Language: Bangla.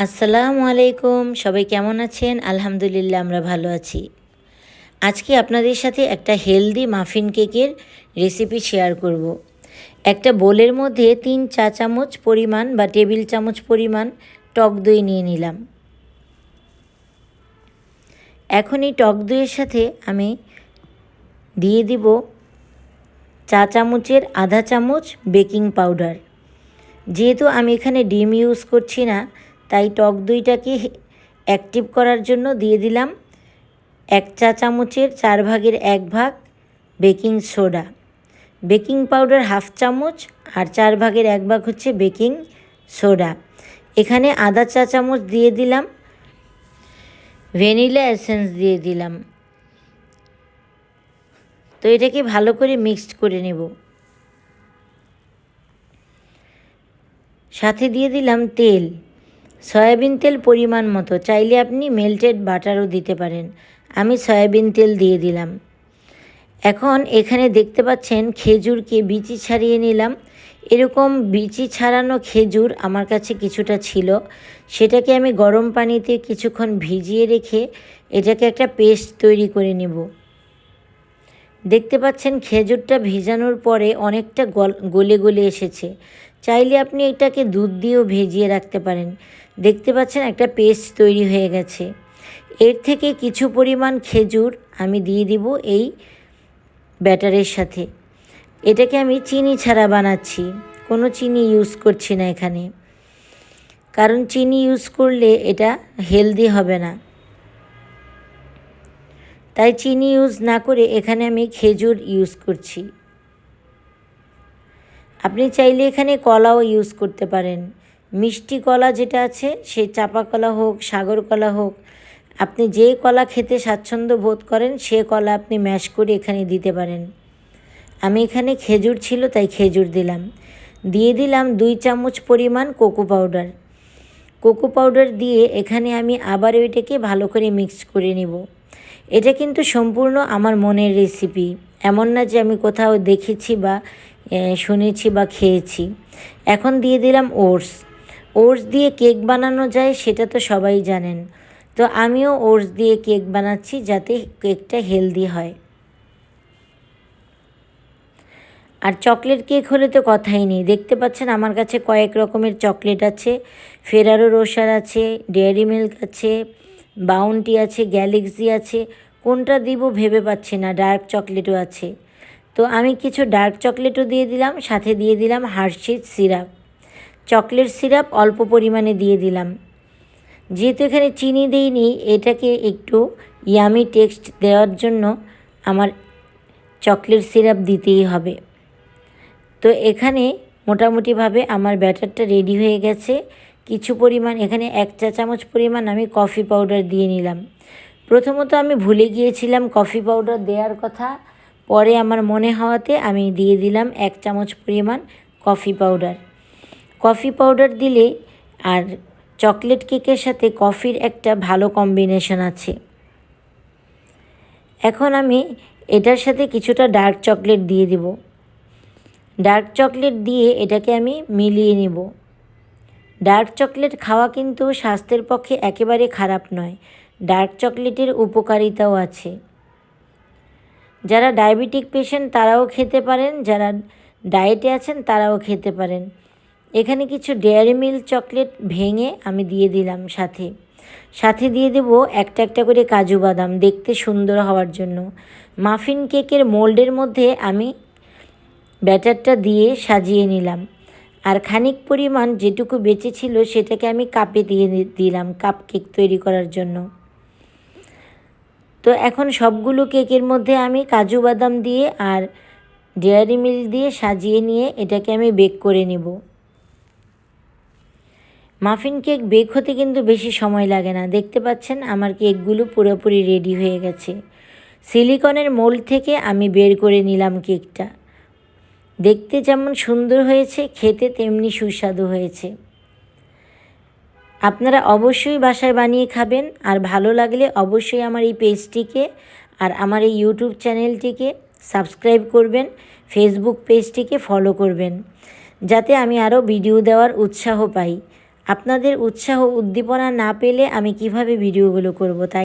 আসসালামু আলাইকুম, সবাই কেমন আছেন? আলহামদুলিল্লাহ আমরা ভালো আছি। আজকে আপনাদের সাথে একটা হেলদি মাফিন কেকের রেসিপি শেয়ার করব। একটা বোলের মধ্যে 3 চা চামচ পরিমাণ বা টেবিল চামচ পরিমাণ টক দই নিয়ে নিলাম। এখন এই টক দইয়ের সাথে আমি দিয়ে দিব চা চামচের আধা চামচ বেকিং পাউডার। যেহেতু আমি এখানে ডিম ইউজ করছি না, তাই টক দইটাকে অ্যাক্টিভ করার জন্য দিয়ে দিলাম 1 চা চামচের 4 ভাগের 1 ভাগ baking soda. Baking powder half চামচ আর 4 ভাগের 1 ভাগ হচ্ছে বেকিং সোডা। এখানে আধা চা চামচ দিয়ে দিলাম ভ্যানিলা এসেন্স দিয়ে দিলাম। তো এটাকে ভালো করে মিক্সড করে নেব। সাথে দিয়ে দিলাম তেল, সয়াবিন তেল পরিমাণ মতো, চাইলে আপনি মেল্টেড বাটারও দিতে পারেন। আমি সয়াবিন তেল দিয়ে দিলাম। এখন এখানে দেখতে পাচ্ছেন খেজুরকে বিচি ছাড়িয়ে নিলাম। এরকম বিচি ছাড়ানো খেজুর আমার কাছে কিছুটা ছিল, সেটাকে আমি গরম পানিতে কিছুক্ষণ ভিজিয়ে রেখে এটাকে একটা পেস্ট তৈরি করে নেব। দেখতে পাচ্ছেন খেজুরটা ভিজানোর পরে অনেকটা গলে গলে এসেছে। চাইলে আপনি এটাকে দুধ দিয়েও ভিজিয়ে রাখতে পারেন। দেখতে পাচ্ছেন একটা পেস্ট তৈরি হয়ে গেছে। এর থেকে কিছু পরিমাণ খেজুর আমি দিয়ে দিব এই ব্যাটারের সাথে। এটাকে আমি চিনি ছাড়া বানাচ্ছি, কোনো চিনি ইউজ করছি না এখানে, কারণ চিনি ইউজ করলে এটা হেলদি হবে না। তাই চিনি ইউজ না করে এখানে আমি খেজুর ইউজ করছি। আপনি চাইলে এখানে কলাও ইউজ করতে পারেন। মিষ্টি কলা যেটা আছে, সে চাপা কলা হোক, সাগর কলা হোক, আপনি যে কলা খেতে স্বাচ্ছন্দ্য বোধ করেন সে কলা আপনি ম্যাশ করে এখানে দিতে পারেন। আমি এখানে খেজুর ছিল তাই খেজুর দিলাম। দিয়ে দিলাম 2 চামচ পরিমাণ কোকো পাউডার। কোকো পাউডার দিয়ে এখানে আমি আবারও এটাকে ভালো করে মিক্স করে নেব। এটা কিন্তু সম্পূর্ণ আমার মনের রেসিপি, এমন না যে আমি কোথাও দেখেছি বা শুনেছি বা খেয়েছি। এখন দিয়ে দিলাম ওটস। ওটস দিয়ে কেক বানানো যায় সেটা তো সবাই জানেন। তো আমিও ওটস দিয়ে কেক বানাচ্ছি যাতে কেকটা হেলদি হয়। আর চকলেট কেক হলে তো কথাই নেই। দেখতে পাচ্ছেন আমার কাছে কয়েক রকমের চকলেট আছে। ফেরারো রোসার আছে, ডেয়ারি মিল্ক আছে, বাউন্টি আছে, গ্যালাক্সি আছে। কোনটা দিব ভেবে পাচ্ছি না। ডার্ক চকলেটও আছে। তো আমি কিছু ডার্ক চকলেটও দিয়ে দিলাম, সাথে দিয়ে দিলাম হার্শিস সিরাপ। চকলেট সিরাপ অল্প পরিমাণে দিয়ে দিলাম। যেহেতু এখানে চিনি দিইনি, এটাকে একটু ইয়ামি টেক্সট দেওয়ার জন্য আমার চকলেট সিরাপ দিতেই হবে। তো এখানে মোটামুটিভাবে আমার ব্যাটারটা রেডি হয়ে গেছে। কিছু পরিমাণ এখানে 1 চা চামচ পরিমাণ আমি কফি পাউডার দিয়ে নিলাম। প্রথমত আমি ভুলে গিয়েছিলাম কফি পাউডার দেওয়ার কথা, পরে আমার মনে হওয়াতে আমি দিয়ে দিলাম 1 চামচ পরিমাণ কফি পাউডার। কফি পাউডার দিলে আর চকলেট কেকের সাথে কফির একটা ভালো কম্বিনেশন আছে। এখন আমি এটার সাথে কিছুটা ডার্ক চকলেট দিয়ে দিব। ডার্ক চকলেট দিয়ে এটাকে আমি মিলিয়ে নেব। ডার্ক চকলেট খাওয়া কিন্তু স্বাস্থ্যের পক্ষে একেবারে খারাপ নয়। ডার্ক চকলেটের উপকারিতাও আছে। যারা ডায়াবেটিক পেশেন্ট তারাও খেতে পারেন, যারা ডায়েটে আছেন তারাও খেতে পারেন। এখানে কিছু ডেয়ারি মিল্ক চকলেট ভেঙে আমি দিয়ে দিলাম। সাথে দিয়ে দেব একটা একটা করে কাজু বাদাম, দেখতে সুন্দর হওয়ার জন্য। মাফিন কেকের মোল্ডের মধ্যে আমি ব্যাটারটা দিয়ে সাজিয়ে নিলাম। আর খানিক পরিমাণ যেটুকু বেঁচে ছিল সেটাকে আমি কাপে দিয়ে দিলাম কাপ কেক তৈরি করার জন্য। তো এখন সবগুলো কেকের মধ্যে আমি কাজু বাদাম দিয়ে আর ডেয়ারি মিল্ক দিয়ে সাজিয়ে নিয়ে এটাকে আমি বেক করে নেব। মাফিন কেক বেক হতে কিন্তু বেশি সময় লাগে না। দেখতে পাচ্ছেন আমার কেকগুলো পুরোপুরি রেডি হয়ে গেছে। সিলিকনের মোল্ড থেকে আমি বের করে নিলাম কেকটা। দেখতে যেমন সুন্দর হয়েছে, খেতে তেমনি সুস্বাদু হয়েছে। আপনারা অবশ্যই বাসায় বানিয়ে খাবেন। আর ভালো লাগলে অবশ্যই আমার এই পেজটিকে আর আমার এই ইউটিউব চ্যানেলটিকে সাবস্ক্রাইব করবেন, ফেসবুক পেজটিকে ফলো করবেন, যাতে আমি আরও ভিডিও দেওয়ার উৎসাহ পাই। আপনাদের উৎসাহ উদ্দীপনা না পেলে আমি কিভাবে ভিডিওগুলো করব, তাই